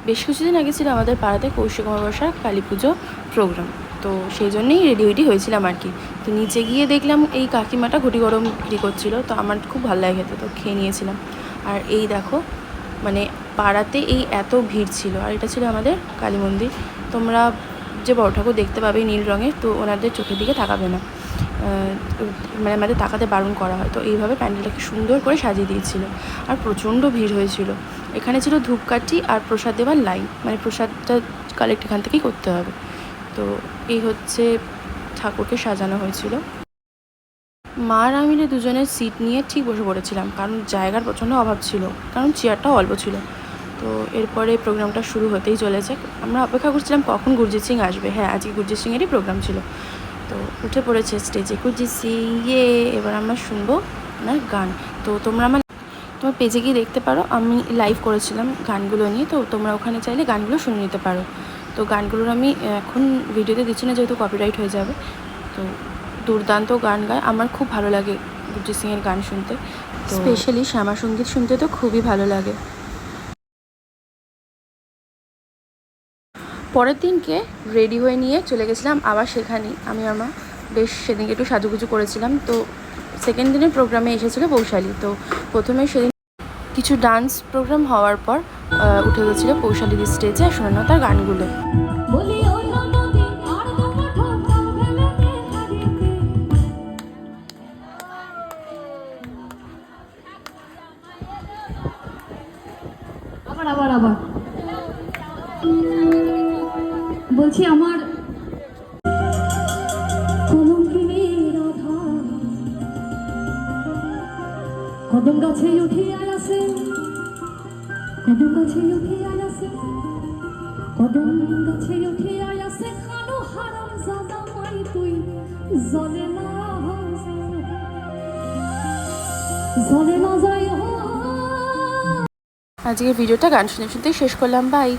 বেশ কিছুদিন আগে ছিল আমাদের পাড়াতে কৌশিক অমাবস্যার কালী পুজো প্রোগ্রাম, তো সেই জন্যেই রেডি হয়েছিলাম আর কি। তো নিচে গিয়ে দেখলাম এই কাকিমাটা ঘুটি গরম বিক্রি করছিলো, তো আমার খুব ভালো লাগে খেতে, তো খেয়ে নিয়েছিলাম। আর এই দেখো মানে পাড়াতে এই এত ভিড় ছিল, আর এটা ছিল আমাদের কালী মন্দির। তোমরা যে বড় ঠাকুর দেখতে পাবে নীল রঙের, তো ওনাদের চোখের দিকে তাকাবে না, মানে আমাদের তাকাতে বারণ করা হয়। তো এইভাবে প্যান্ডেলটাকে সুন্দর করে সাজিয়ে দিয়েছিল, আর প্রচণ্ড ভিড় হয়েছিল। এখানে ছিল ধূপকাঠি আর প্রসাদ দেওয়ার লাইন, মানে প্রসাদটা কালেক্ট এখান থেকেই করতে হবে। তো এই হচ্ছে ঠাকুরকে সাজানো হয়েছিল। মা আর আমি দুজনের সিট নিয়ে ঠিক বসে পড়েছিলাম, কারণ জায়গার প্রচণ্ড অভাব ছিল, কারণ চেয়ারটাও অল্প ছিল। তো এরপরে প্রোগ্রামটা শুরু হতেই চলেছে। আমরা অপেক্ষা করছিলাম কখন গুরজিৎ সিং আসবে। হ্যাঁ, আজকে গুরজিৎ সিংয়েরই প্রোগ্রাম ছিল। তো উঠে পড়েছে স্টেজে গুরজিৎ সিং, এবার আমরা শুনবো ওনার গান। তো তোমার পেজে গিয়ে দেখতে পারো, আমি লাইভ করেছিলাম গানগুলো নিয়ে, তো তোমরা ওখানে চাইলে গানগুলো শুনে নিতে পারো। তো গানগুলোর আমি এখন ভিডিওতে দিচ্ছি না, যেহেতু কপিরাইট হয়ে যাবে। তো দুর্দান্ত গান গায়, আমার খুব ভালো লাগে গুরজিৎ সিংয়ের গান শুনতে, স্পেশালি শ্যামা সঙ্গীত শুনতে তো খুবই ভালো লাগে। পরের দিনকে রেডি হয়ে নিয়ে চলে গেছিলাম আবার সেখানেই। আমি আমার বেশ সেদিনকে একটু সাজুগুজু করেছিলাম। তো সেকেন্ড দিনের প্রোগ্রামে এসেছিলো পৌশালী। তো প্রথমে সেদিন কিছু ডান্স প্রোগ্রাম হওয়ার পর উঠে গেছিলো পৌশালীর স্টেজে, আর শোনানো তার গানগুলো। আবার আবার বলছি, আমার কদম গাছে উঠিয়া আসে, কদম গাছে উঠিয়া আসে, কদম গাছে উঠিয়া আসে, খানো হারাম জাদা মাই তুই জলে না জলে না যাই। আজকের ভিডিওটা গান শুনতে শুনতেই শেষ করলাম, বাই।